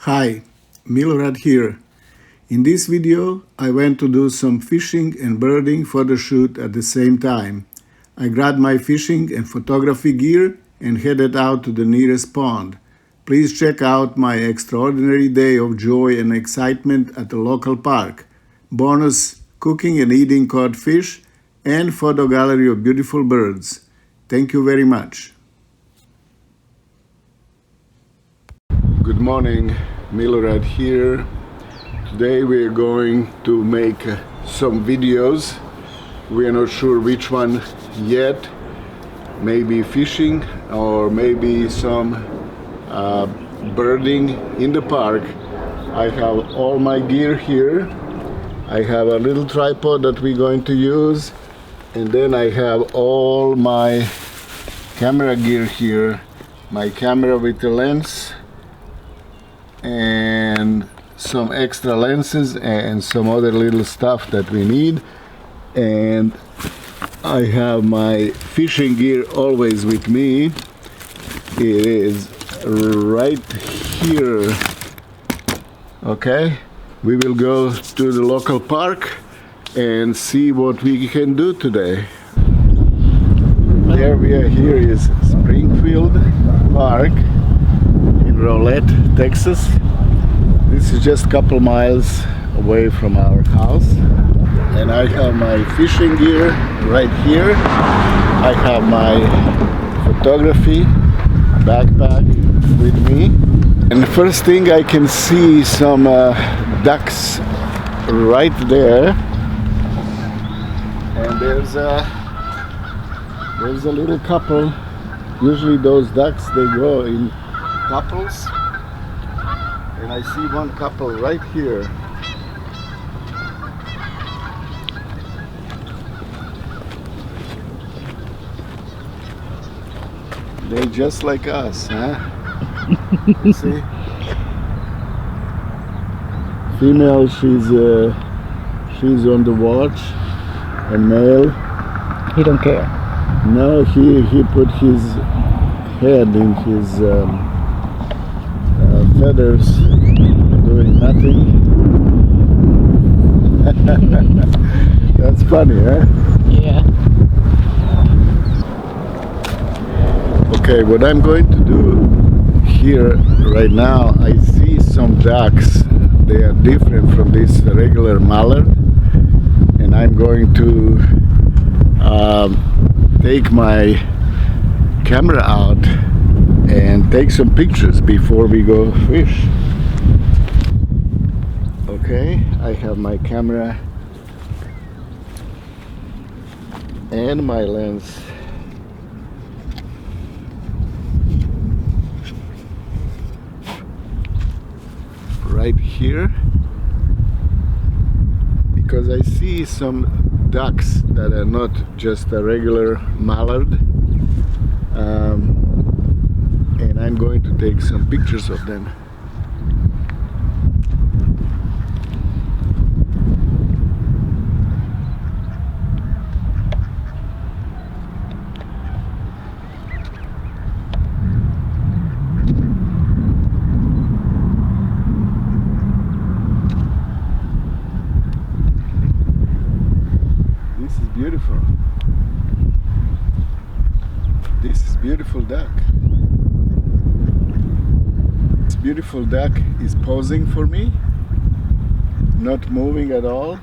Hi, Milorad here. In this video, I went to do some fishing and birding photo shoot at the same time. I grabbed my fishing and photography gear and headed out to the nearest pond. Please check out my extraordinary day of joy and excitement at the local park. Bonus, cooking and eating caught fish and photo gallery of beautiful birds. Thank you very much. Good morning, Milorad here. Today we are going to make some videos. We are not sure which one yet. Maybe fishing or maybe some birding in the park. I have all my gear here. I have a little tripod that we're going to use, and then I have all my camera gear here. My camera with the lens and some extra lenses and some other little stuff that we need, and I have my fishing gear always with me. It is right here. Okay, we will go to the local park and see what we can do today. There we are. Here is Springfield Park in Rolette, Texas. This is just a couple miles away from our house, and I have my fishing gear right here. I have my photography backpack with me, and the first thing I can see some ducks right there, and there's a little couple. Usually those ducks, they go in couples, and I see one couple right here. They're just like us, huh? You see? Female, she's on the watch, and male, He don't care. no, he put his head in his feathers, doing nothing. That's funny, huh? Yeah. Okay, what I'm going to do here right now, I see some ducks. They are different from this regular mallard, and I'm going to take my camera out and take some pictures before we go fish. Okay, I have my camera and my lens. Right here, because I see some ducks that are not just a regular mallard, and I'm going to take some pictures of them. This is beautiful. This is beautiful duck. This beautiful duck is posing for me, not moving at all.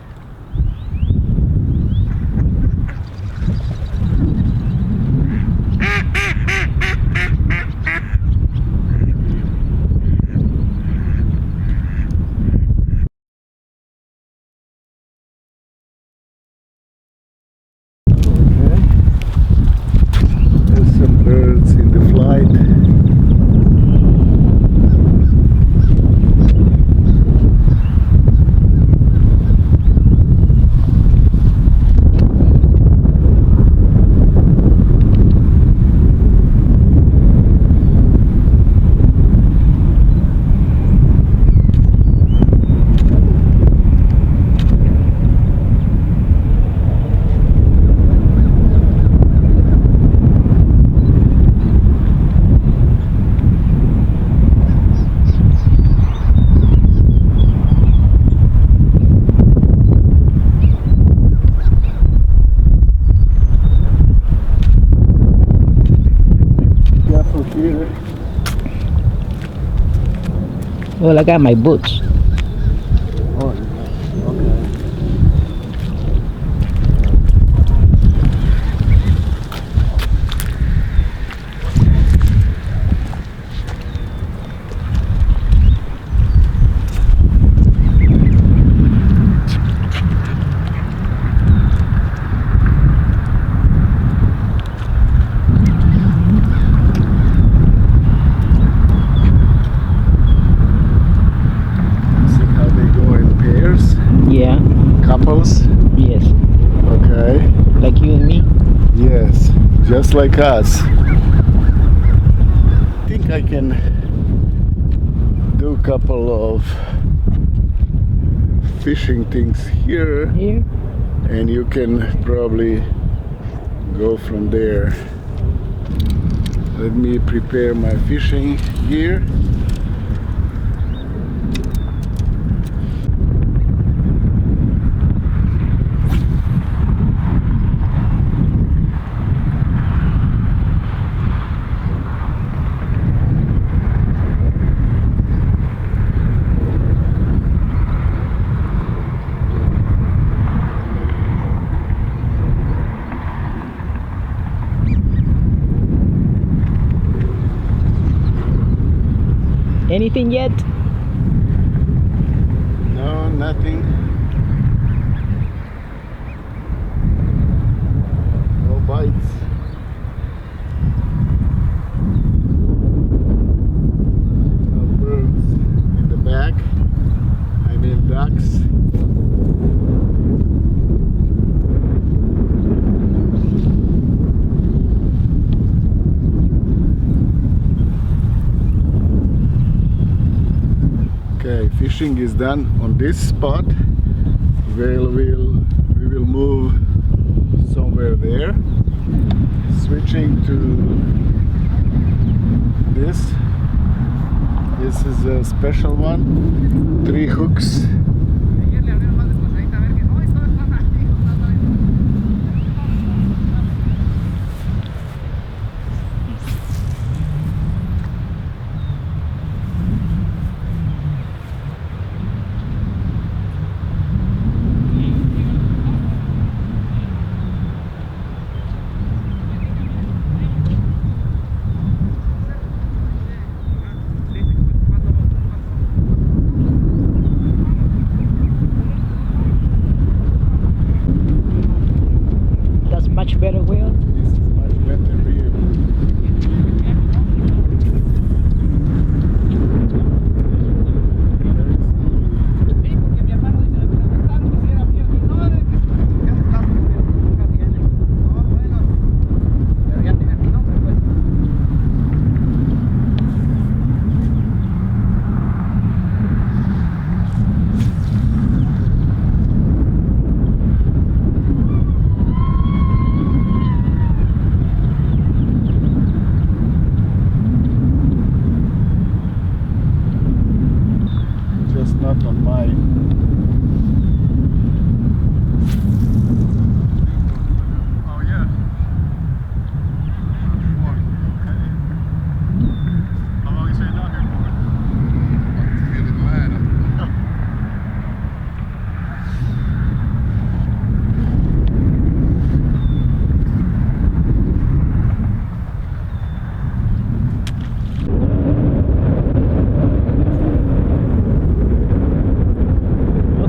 Well, I got my boots. Oh, yeah. Okay. See how they go in pairs, Yeah. couples. Yes. Okay. Like you and me. Yes, just like us. I think I can do a couple of fishing things here, Here. and you can probably go from there. Let me prepare my fishing gear. Anything yet? No, nothing. No bites. No birds in the back. I mean ducks. Okay, fishing is done on this spot. We will move somewhere there. Switching to this. This is a special one. 3 hooks. That's much better, Will. This is much better view. Just not on mine. Oh yeah. Okay. How long you staying down here for? Really glad.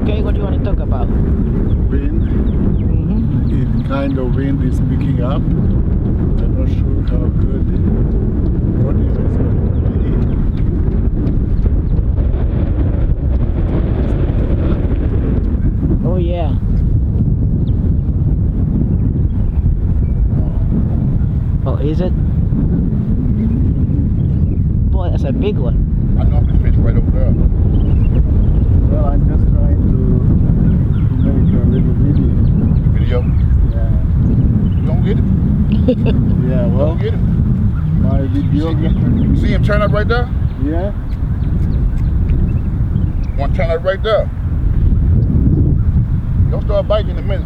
Okay, what do you want to talk about? Wind. Mm-hmm. It kind of wind is picking up. I'm not sure how good audio is going to be. Oh yeah. Oh, is it? Boy, that's a big one. I normally fish right over there. Well, I'm just trying to make a little video. Video. Yeah. You don't get it. Yeah, You well, don't get it. my videographer. See him turn up right there? Yeah. Want to turn up right there? Don't start biting in a minute.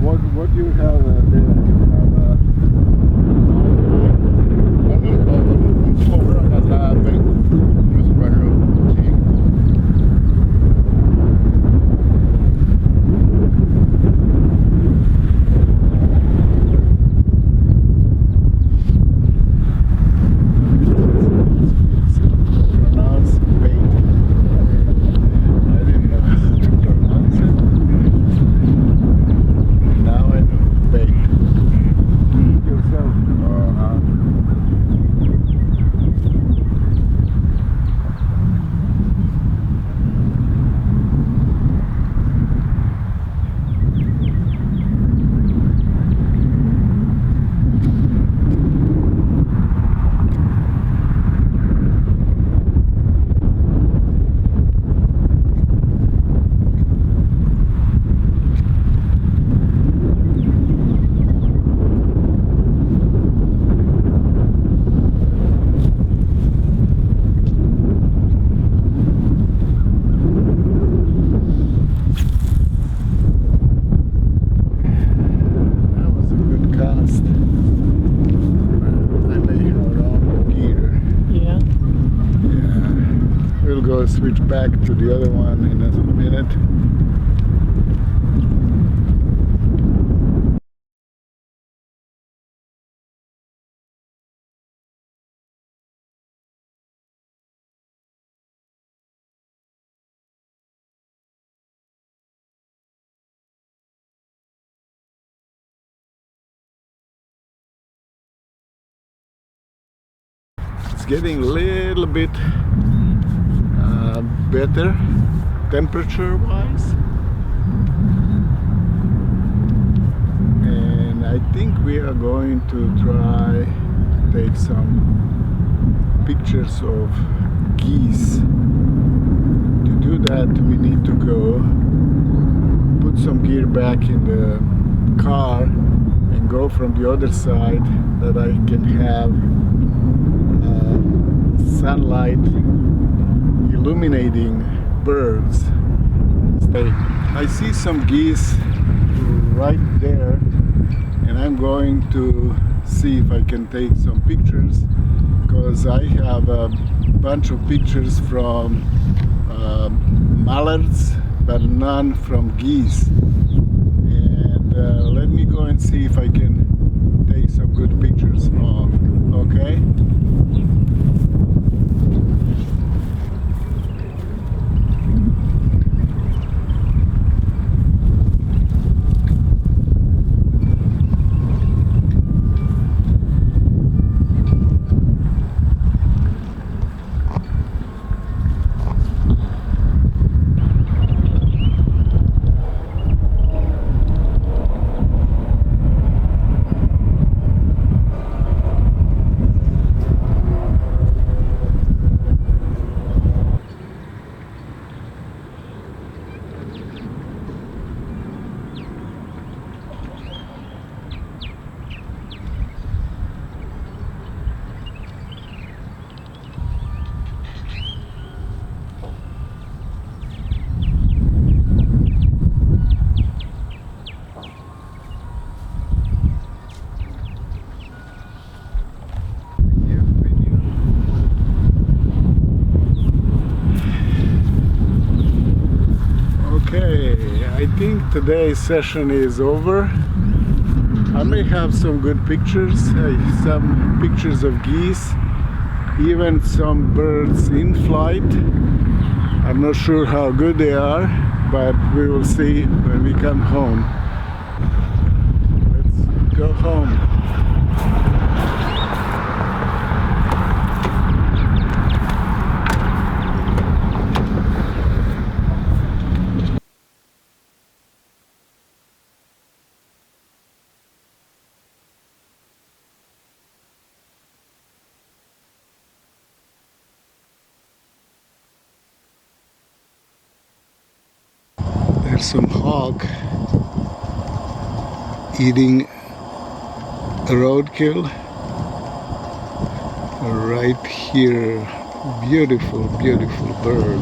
What do you have there? You have Don't do it, slow down. will switch back to the other one in a minute. It's getting a little bit better temperature wise, and I think we are going to try take some pictures of geese. To do that, we need to go put some gear back in the car and go from the other side, that I can have sunlight illuminating birds instead. I see some geese right there, and I'm going to see if I can take some pictures, because I have a bunch of pictures from mallards but none from geese. And let me go and see if I can take some good pictures of. Okay? Okay, I think today's session is over. I may have some good pictures, some pictures of geese, even some birds in flight. I'm not sure how good they are, but we will see when we come home. Let's go home. There's some hog eating a roadkill right here. Beautiful, beautiful bird.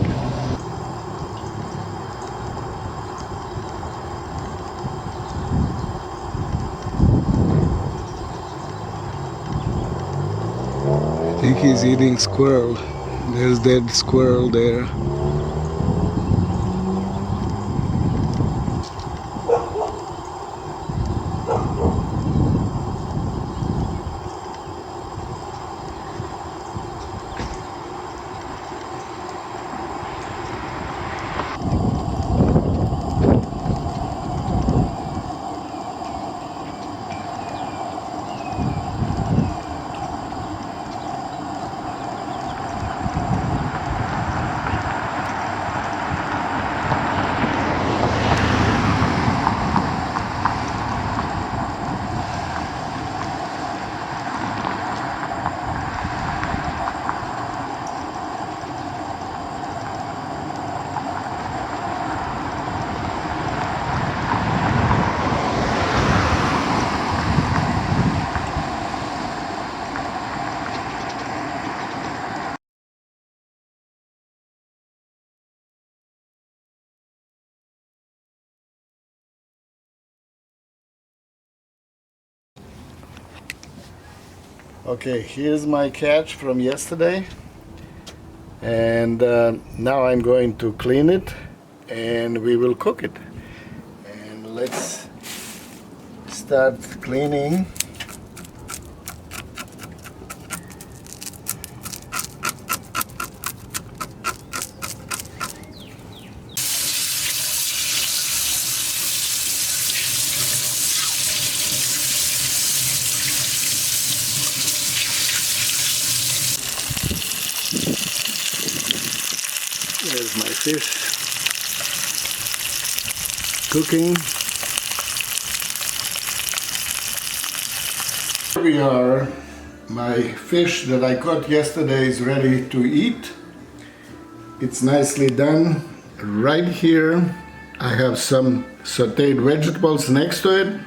I think he's eating squirrel. There's dead squirrel there. Okay, here's my catch from yesterday. And now I'm going to clean it and we will cook it. And let's start cleaning. There's my fish cooking. Here we are. My fish that I caught yesterday is ready to eat. It's nicely done. Right here I have some sauteed vegetables next to it,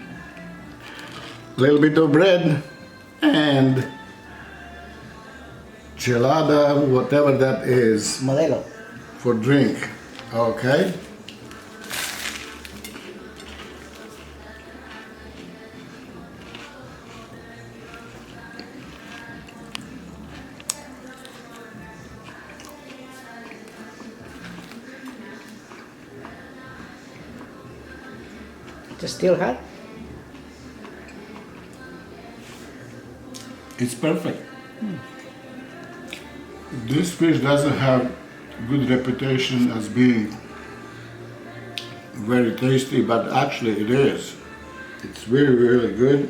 a little bit of bread, and gelada, whatever that is, Modelo. for drink. Okay. Just still hot? It's perfect. This fish doesn't have good reputation as being very tasty, but actually it is. It's really, really good.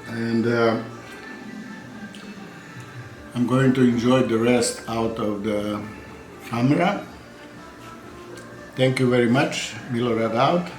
And I'm going to enjoy the rest out of the camera. Thank you very much. Milorad out.